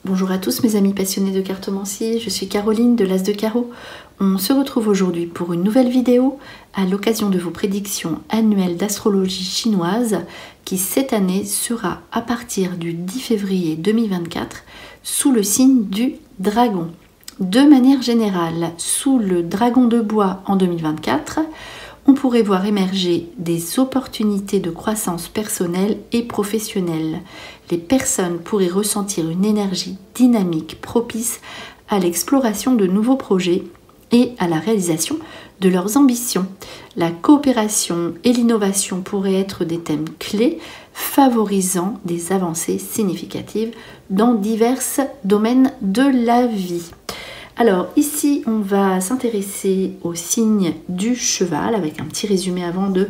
Bonjour à tous mes amis passionnés de cartomancie, je suis Caroline de l'As de Carreau. On se retrouve aujourd'hui pour une nouvelle vidéo à l'occasion de vos prédictions annuelles d'astrologie chinoise qui cette année sera à partir du 10 février 2024 sous le signe du dragon. De manière générale, sous le dragon de bois en 2024, on pourrait voir émerger des opportunités de croissance personnelle et professionnelle. Les personnes pourraient ressentir une énergie dynamique propice à l'exploration de nouveaux projets et à la réalisation de leurs ambitions. La coopération et l'innovation pourraient être des thèmes clés favorisant des avancées significatives dans divers domaines de la vie. Alors ici on va s'intéresser au signe du cheval avec un petit résumé avant de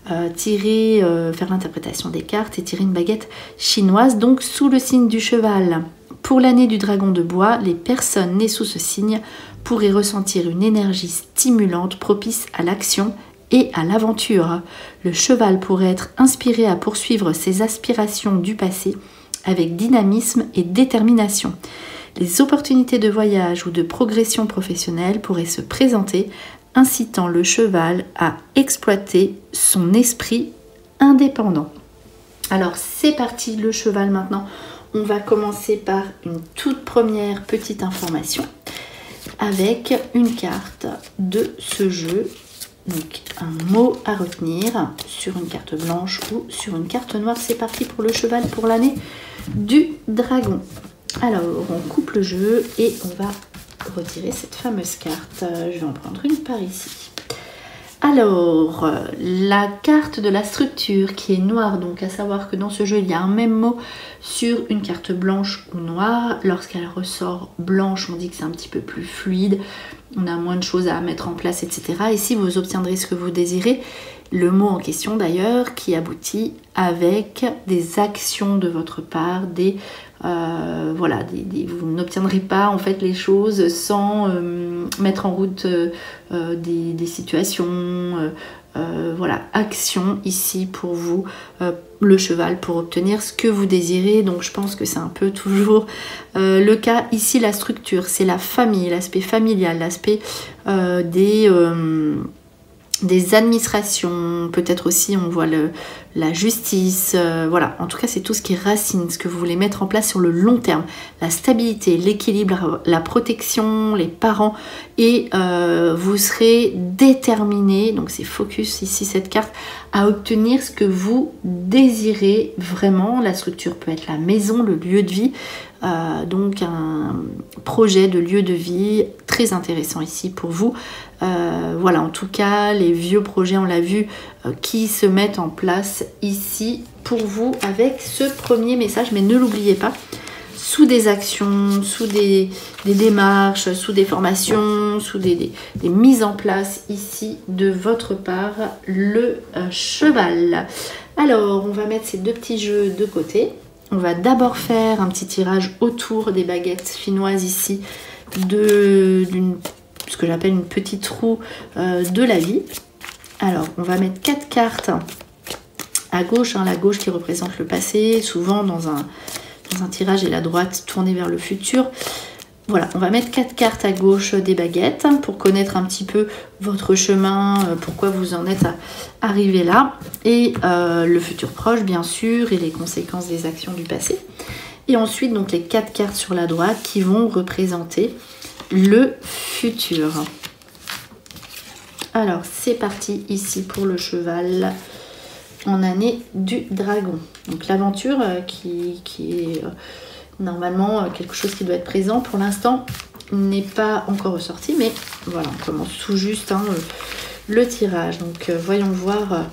faire l'interprétation des cartes et tirer une baguette chinoise. Donc sous le signe du cheval, pour l'année du dragon de bois, les personnes nées sous ce signe pourraient ressentir une énergie stimulante propice à l'action et à l'aventure. Le cheval pourrait être inspiré à poursuivre ses aspirations du passé avec dynamisme et détermination. Les opportunités de voyage ou de progression professionnelle pourraient se présenter, incitant le cheval à exploiter son esprit indépendant. Alors c'est parti, le cheval maintenant. On va commencer par une toute première petite information avec une carte de ce jeu. Donc un mot à retenir sur une carte blanche ou sur une carte noire. C'est parti pour le cheval pour l'année du dragon. Alors, on coupe le jeu et on va retirer cette fameuse carte. Je vais en prendre une par ici. Alors, la carte de la structure qui est noire, donc à savoir que dans ce jeu, il y a un même mot sur une carte blanche ou noire. Lorsqu'elle ressort blanche, on dit que c'est un petit peu plus fluide, on a moins de choses à mettre en place, etc. Ici, vous obtiendrez ce que vous désirez. Le mot en question d'ailleurs qui aboutit avec des actions de votre part, vous n'obtiendrez pas en fait les choses sans mettre en route des situations, action ici pour vous, le cheval, pour obtenir ce que vous désirez. Donc je pense que c'est un peu toujours le cas ici. La structure, c'est la famille, l'aspect familial, l'aspect des administrations, peut-être aussi on voit la justice, voilà, en tout cas c'est tout ce qui est racine, ce que vous voulez mettre en place sur le long terme, la stabilité, l'équilibre, la protection, les parents, et vous serez déterminé, donc c'est focus ici cette carte, à obtenir ce que vous désirez vraiment. La structure peut être la maison, le lieu de vie, donc un projet de lieu de vie très intéressant ici pour vous. Voilà, en tout cas les vieux projets, on l'a vu, qui se mettent en place ici pour vous avec ce premier message. Mais ne l'oubliez pas, sous des actions, sous des démarches, sous des formations, sous des mises en place ici de votre part, le cheval. Alors on va mettre ces deux petits jeux de côté. On va d'abord faire un petit tirage autour des baguettes chinoises ici, ce que j'appelle une petite roue de la vie. Alors on va mettre 4 cartes à gauche, la gauche qui représente le passé, souvent dans un tirage, et la droite tournée vers le futur. Voilà, on va mettre 4 cartes à gauche des baguettes pour connaître un petit peu votre chemin, pourquoi vous en êtes arrivé là, et le futur proche bien sûr, et les conséquences des actions du passé. Et ensuite donc les 4 cartes sur la droite qui vont représenter le futur. Alors c'est parti ici pour le cheval en année du dragon. Donc l'aventure qui est normalement quelque chose qui doit être présent pour l'instant n'est pas encore ressorti, mais voilà, on commence tout juste le tirage. Donc voyons voir.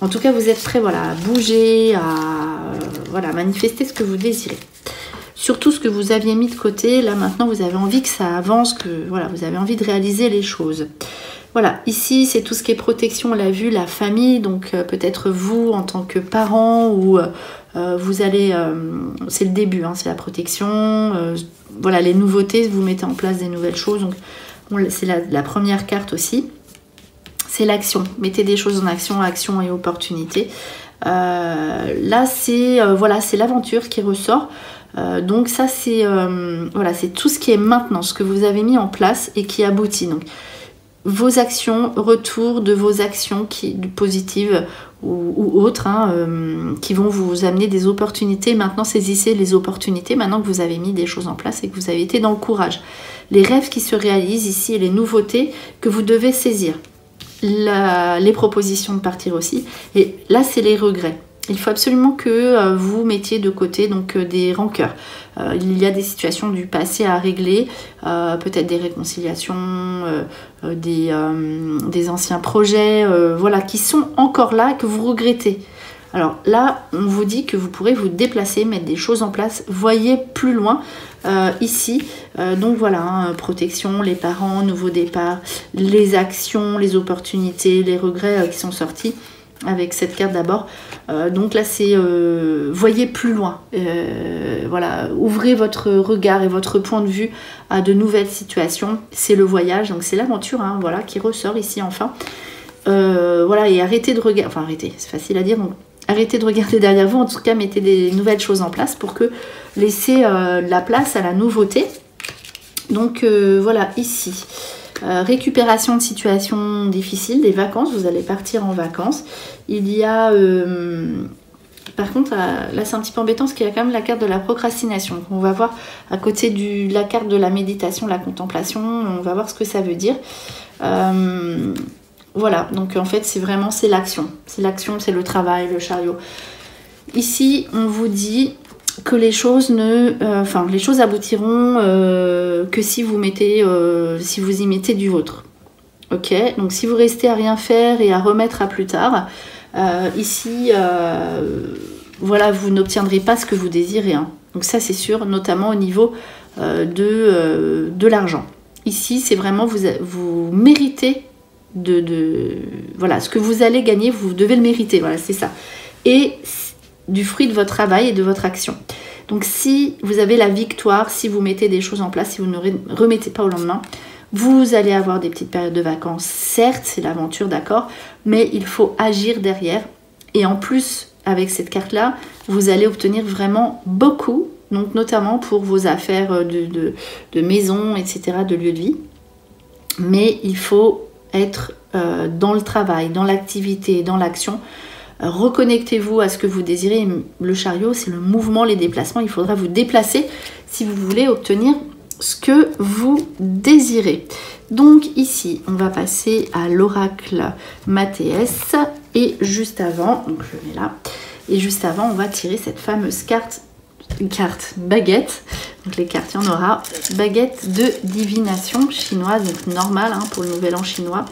En tout cas vous êtes prêts, voilà, à bouger, à manifester ce que vous désirez. Surtout ce que vous aviez mis de côté, là maintenant vous avez envie que ça avance, que voilà, vous avez envie de réaliser les choses. Voilà, ici c'est tout ce qui est protection, on l'a vu, la famille, donc peut-être vous en tant que parent, ou vous allez, c'est le début, c'est la protection, voilà, les nouveautés, vous mettez en place des nouvelles choses, donc c'est la première carte aussi, c'est l'action, mettez des choses en action, action et opportunité. Là c'est voilà, c'est l'aventure qui ressort. Donc ça c'est voilà, c'est tout ce qui est maintenant, ce que vous avez mis en place et qui aboutit. Donc vos actions, retour de vos actions positives ou autres, hein, qui vont vous amener des opportunités. Maintenant, saisissez les opportunités, maintenant que vous avez mis des choses en place et que vous avez été dans le courage. Les rêves qui se réalisent ici et les nouveautés que vous devez saisir. Les propositions de partir aussi. Et là, c'est les regrets. Il faut absolument que vous mettiez de côté donc des rancœurs. Il y a des situations du passé à régler, peut-être des réconciliations, des anciens projets, voilà, qui sont encore là, que vous regrettez. Alors là, on vous dit que vous pourrez vous déplacer, mettre des choses en place. Voyez plus loin ici. Donc voilà, hein, protection, les parents, nouveau départ, les actions, les opportunités, les regrets qui sont sortis avec cette carte d'abord. Donc là, c'est voyez plus loin. Voilà, ouvrez votre regard et votre point de vue à de nouvelles situations. C'est le voyage, donc c'est l'aventure, hein, voilà, qui ressort ici enfin. Voilà, et arrêtez de regarder. Enfin, arrêtez, c'est facile à dire. Donc, arrêtez de regarder derrière vous. En tout cas, mettez des nouvelles choses en place pour que laissez la place à la nouveauté. Donc voilà, ici. Récupération de situations difficiles, des vacances, vous allez partir en vacances. Il y a, par contre, là c'est un petit peu embêtant parce qu'il y a quand même la carte de la procrastination. On va voir à côté de la carte de la méditation, la contemplation, on va voir ce que ça veut dire. Voilà, donc en fait c'est vraiment, c'est l'action, c'est le travail, le chariot. Ici, on vous dit que les choses les choses aboutiront que si vous y mettez du vôtre. Ok, donc si vous restez à rien faire et à remettre à plus tard, ici, voilà, vous n'obtiendrez pas ce que vous désirez. Hein. Donc ça c'est sûr, notamment au niveau de l'argent. Ici, c'est vraiment, vous méritez voilà, ce que vous allez gagner, vous devez le mériter, voilà, c'est ça. Et du fruit de votre travail et de votre action. Donc si vous avez la victoire, si vous mettez des choses en place, si vous ne remettez pas au lendemain, vous allez avoir des petites périodes de vacances. Certes, c'est l'aventure, d'accord, mais il faut agir derrière. Et en plus, avec cette carte-là, vous allez obtenir vraiment beaucoup, donc notamment pour vos affaires de maison, etc., de lieu de vie. Mais il faut être dans le travail, dans l'activité, dans l'action. Reconnectez-vous à ce que vous désirez. Le chariot, c'est le mouvement, les déplacements. Il faudra vous déplacer si vous voulez obtenir ce que vous désirez. Donc ici, on va passer à l'oracle Mathéès. Et juste avant, donc je le mets là, et juste avant, on va tirer cette fameuse carte baguette. Donc les cartes, il y en aura. Baguette de divination chinoise, donc normal, hein, pour le nouvel an chinois,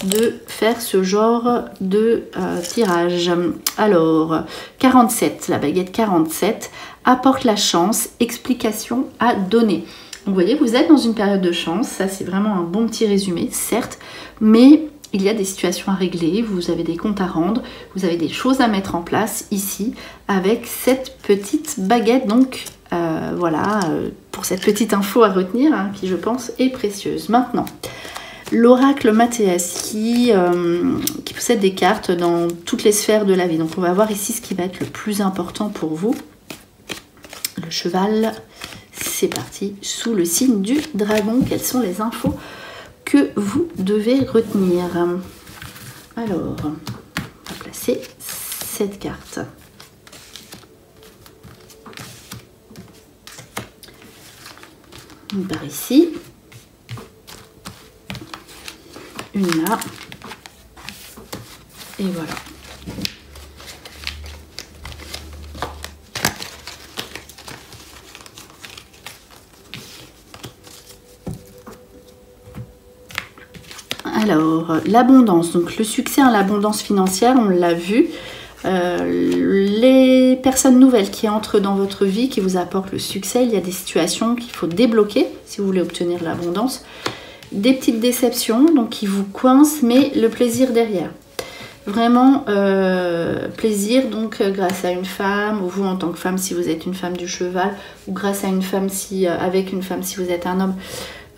de faire ce genre de tirage. Alors, 47, la baguette 47, apporte la chance, explication à donner. Donc vous voyez, vous êtes dans une période de chance, ça c'est vraiment un bon petit résumé, certes, mais il y a des situations à régler, vous avez des comptes à rendre, vous avez des choses à mettre en place ici avec cette petite baguette. Donc voilà, pour cette petite info à retenir, hein, qui je pense est précieuse. Maintenant, l'oracle Mathéès qui possède des cartes dans toutes les sphères de la vie. Donc on va voir ici ce qui va être le plus important pour vous. Le cheval, c'est parti, sous le signe du dragon. Quelles sont les infos que vous devez retenir? Alors, on va placer cette carte. Une par ici, une là, et voilà. Alors, l'abondance, donc le succès, hein, l'abondance financière, on l'a vu. Les personnes nouvelles qui entrent dans votre vie, qui vous apportent le succès, il y a des situations qu'il faut débloquer si vous voulez obtenir l'abondance. Des petites déceptions, donc qui vous coincent, mais le plaisir derrière. Vraiment, plaisir, donc grâce à une femme, ou vous en tant que femme si vous êtes une femme du cheval, ou grâce à une femme avec une femme si vous êtes un homme.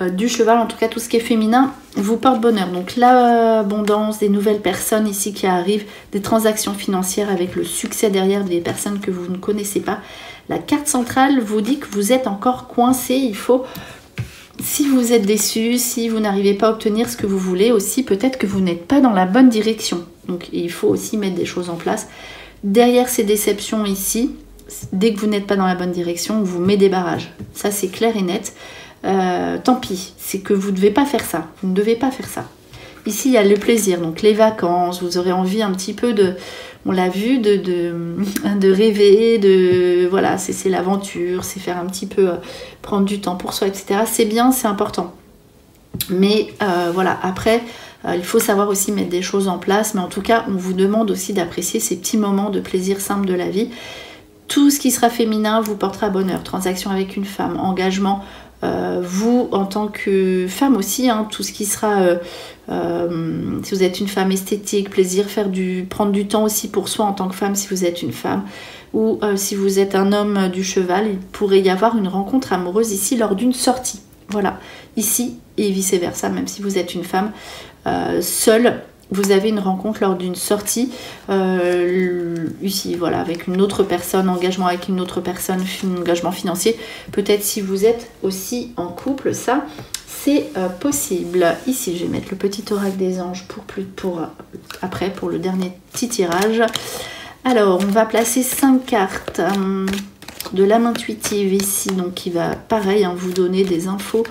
du cheval, en tout cas tout ce qui est féminin, vous porte bonheur. Donc l'abondance, des nouvelles personnes ici qui arrivent, des transactions financières avec le succès derrière, des personnes que vous ne connaissez pas. La carte centrale vous dit que vous êtes encore coincé. Il faut, si vous êtes déçu, si vous n'arrivez pas à obtenir ce que vous voulez, aussi peut-être que vous n'êtes pas dans la bonne direction. Donc il faut aussi mettre des choses en place. Derrière ces déceptions ici, dès que vous n'êtes pas dans la bonne direction, on vous met des barrages. Ça c'est clair et net. Tant pis, c'est que vous ne devez pas faire ça. Vous ne devez pas faire ça. Ici, il y a le plaisir, donc les vacances. Vous aurez envie un petit peu de, on l'a vu, de rêver, voilà, c'est l'aventure, c'est faire un petit peu, prendre du temps pour soi, etc. C'est bien, c'est important. Mais voilà, après, il faut savoir aussi mettre des choses en place. Mais en tout cas, on vous demande aussi d'apprécier ces petits moments de plaisir simple de la vie. Tout ce qui sera féminin vous portera bonheur. Transaction avec une femme, engagement. Vous, en tant que femme aussi, hein, tout ce qui sera, si vous êtes une femme esthétique, plaisir, prendre du temps aussi pour soi en tant que femme si vous êtes une femme, ou si vous êtes un homme du cheval, il pourrait y avoir une rencontre amoureuse ici lors d'une sortie. Voilà, ici et vice versa, même si vous êtes une femme seule, vous avez une rencontre lors d'une sortie, ici, voilà, avec une autre personne, engagement avec une autre personne, engagement financier. Peut-être si vous êtes aussi en couple, ça, c'est possible. Ici, je vais mettre le petit oracle des anges après, pour le dernier petit tirage. Alors, on va placer 5 cartes de l'âme intuitive ici, donc qui va, pareil, hein, vous donner des infos.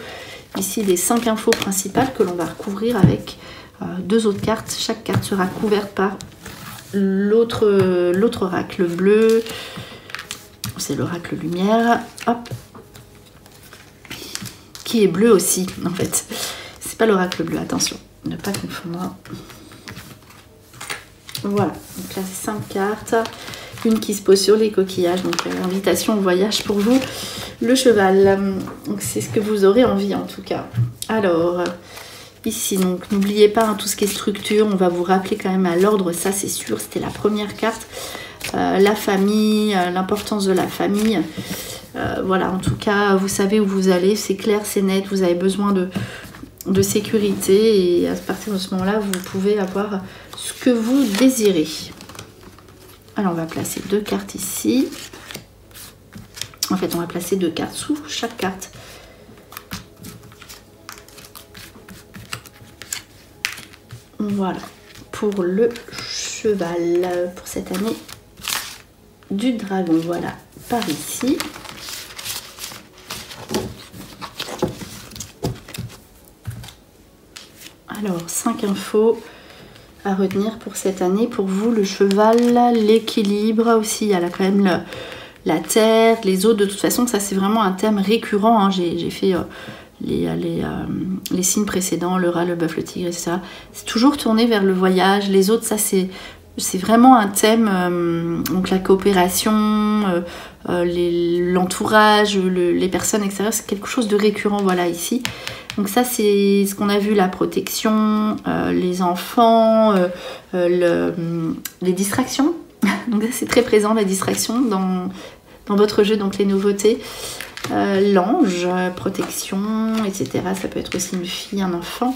Ici, les 5 infos principales que l'on va recouvrir avec 2 autres cartes. Chaque carte sera couverte par l'autre oracle bleu. C'est l'oracle lumière. Hop. Qui est bleu aussi, en fait. C'est pas l'oracle bleu, attention. Ne pas confondre. Voilà. Donc là, 5 cartes. Une qui se pose sur les coquillages. Donc, invitation au voyage pour vous. Le cheval. Donc, c'est ce que vous aurez envie, en tout cas. Alors... Ici, donc n'oubliez pas hein, tout ce qui est structure, on va vous rappeler quand même à l'ordre, ça c'est sûr, c'était la première carte. La famille, l'importance de la famille. Voilà, en tout cas, vous savez où vous allez, c'est clair, c'est net, vous avez besoin de sécurité et à partir de ce moment-là, vous pouvez avoir ce que vous désirez. Alors, on va placer 2 cartes ici. En fait, on va placer 2 cartes sous chaque carte. Voilà, pour le cheval, pour cette année du dragon. Voilà, par ici. Alors, 5 infos à retenir pour cette année. Pour vous, le cheval, l'équilibre aussi. Il y a là quand même la terre, les eaux. De toute façon, ça c'est vraiment un thème récurrent. Hein. J'ai fait... les signes précédents, le rat, le bœuf, le tigre, etc. C'est toujours tourné vers le voyage. Les autres, ça c'est vraiment un thème, donc la coopération, l'entourage, les personnes extérieures, c'est quelque chose de récurrent, voilà, ici. Donc ça, c'est ce qu'on a vu, la protection, les enfants, les distractions. Donc c'est très présent, la distraction dans votre jeu, donc les nouveautés. L'ange, protection, etc. Ça peut être aussi une fille, un enfant.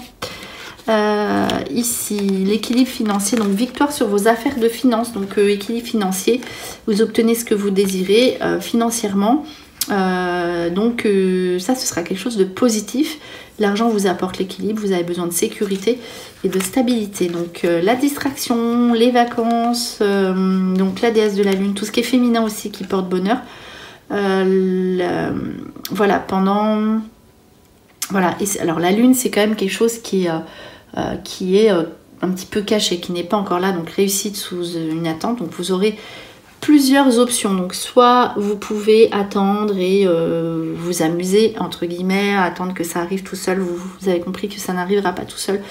Ici, l'équilibre financier, donc victoire sur vos affaires de finances. Donc équilibre financier, vous obtenez ce que vous désirez financièrement. Donc ça, ce sera quelque chose de positif. L'argent vous apporte l'équilibre, vous avez besoin de sécurité et de stabilité. Donc la distraction, les vacances, donc la déesse de la lune, tout ce qui est féminin aussi qui porte bonheur. Voilà, pendant... Voilà, et alors la lune, c'est quand même quelque chose qui est un petit peu caché, qui n'est pas encore là, donc réussite sous une attente. Donc vous aurez plusieurs options. Donc soit vous pouvez attendre et vous amuser, entre guillemets, attendre que ça arrive tout seul. Vous avez compris que ça n'arrivera pas tout seul.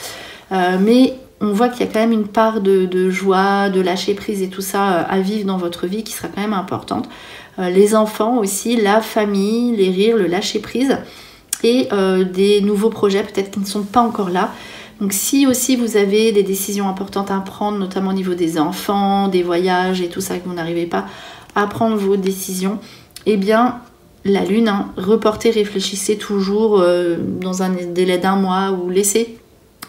Mais on voit qu'il y a quand même une part de joie, de lâcher prise et tout ça à vivre dans votre vie qui sera quand même importante. Les enfants aussi, la famille, les rires, le lâcher prise et des nouveaux projets peut-être qui ne sont pas encore là. Donc si aussi vous avez des décisions importantes à prendre, notamment au niveau des enfants, des voyages et tout ça, que vous n'arrivez pas à prendre vos décisions, eh bien la lune, hein, reportez, réfléchissez toujours dans un délai d'1 mois ou laissez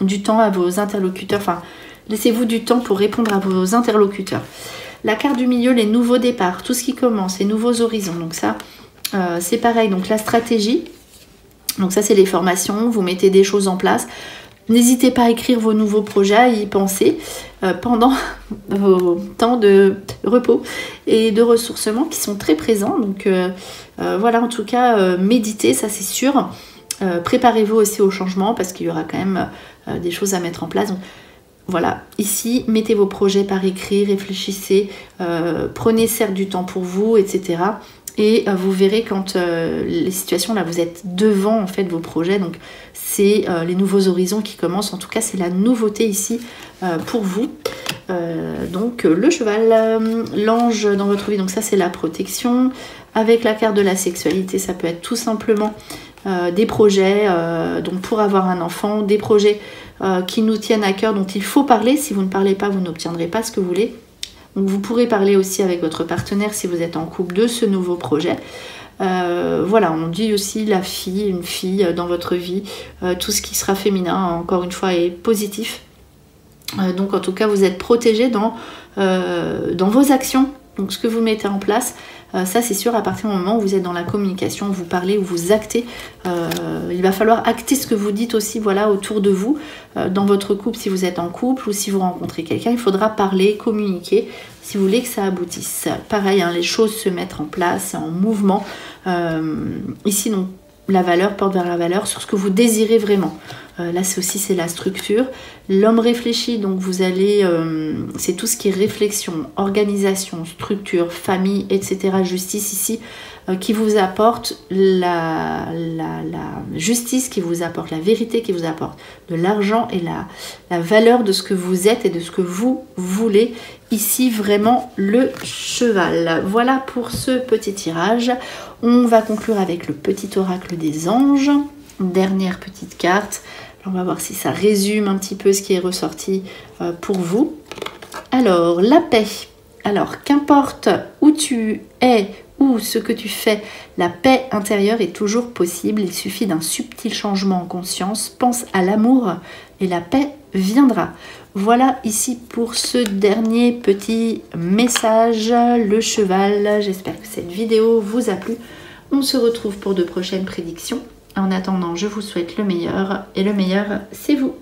du temps à vos interlocuteurs, enfin laissez-vous du temps pour répondre à vos interlocuteurs. La carte du milieu, les nouveaux départs, tout ce qui commence, les nouveaux horizons, donc ça c'est pareil, donc la stratégie, donc ça c'est les formations, vous mettez des choses en place. N'hésitez pas à écrire vos nouveaux projets, à y penser pendant vos temps de repos et de ressourcement qui sont très présents. Donc voilà, en tout cas, méditez, ça c'est sûr. Préparez-vous aussi au changement parce qu'il y aura quand même des choses à mettre en place. Donc, voilà, ici, mettez vos projets par écrit, réfléchissez, prenez certes du temps pour vous, etc. Et vous verrez quand les situations, là, vous êtes devant en fait vos projets. Donc, c'est les nouveaux horizons qui commencent. En tout cas, c'est la nouveauté ici pour vous. Donc, le cheval, l'ange dans votre vie. Donc, ça, c'est la protection. Avec la carte de la sexualité, ça peut être tout simplement des projets donc pour avoir un enfant, des projets qui nous tiennent à cœur, dont il faut parler. Si vous ne parlez pas, vous n'obtiendrez pas ce que vous voulez. Donc vous pourrez parler aussi avec votre partenaire si vous êtes en couple de ce nouveau projet. Voilà, on dit aussi la fille, une fille dans votre vie, tout ce qui sera féminin, encore une fois, est positif. Donc en tout cas, vous êtes protégé dans vos actions. Donc ce que vous mettez en place, ça c'est sûr, à partir du moment où vous êtes dans la communication, vous parlez ou vous actez, il va falloir acter ce que vous dites aussi, voilà, autour de vous, dans votre couple, si vous êtes en couple ou si vous rencontrez quelqu'un, il faudra parler, communiquer, si vous voulez que ça aboutisse. Pareil, hein, les choses se mettent en place, en mouvement. Ici, donc, la valeur porte vers la valeur sur ce que vous désirez vraiment. Là, c'est la structure. L'homme réfléchit, donc vous allez... c'est tout ce qui est réflexion, organisation, structure, famille, etc. Justice ici, qui vous apporte la justice, qui vous apporte la vérité, qui vous apporte de l'argent et la valeur de ce que vous êtes et de ce que vous voulez. Ici, vraiment, le cheval. Voilà pour ce petit tirage. On va conclure avec le petit oracle des anges. Dernière petite carte. On va voir si ça résume un petit peu ce qui est ressorti pour vous. Alors, la paix. Alors, qu'importe où tu es ou ce que tu fais, la paix intérieure est toujours possible. Il suffit d'un subtil changement en conscience. Pense à l'amour et la paix viendra. Voilà ici pour ce dernier petit message, le cheval. J'espère que cette vidéo vous a plu. On se retrouve pour de prochaines prédictions. En attendant, je vous souhaite le meilleur et le meilleur, c'est vous.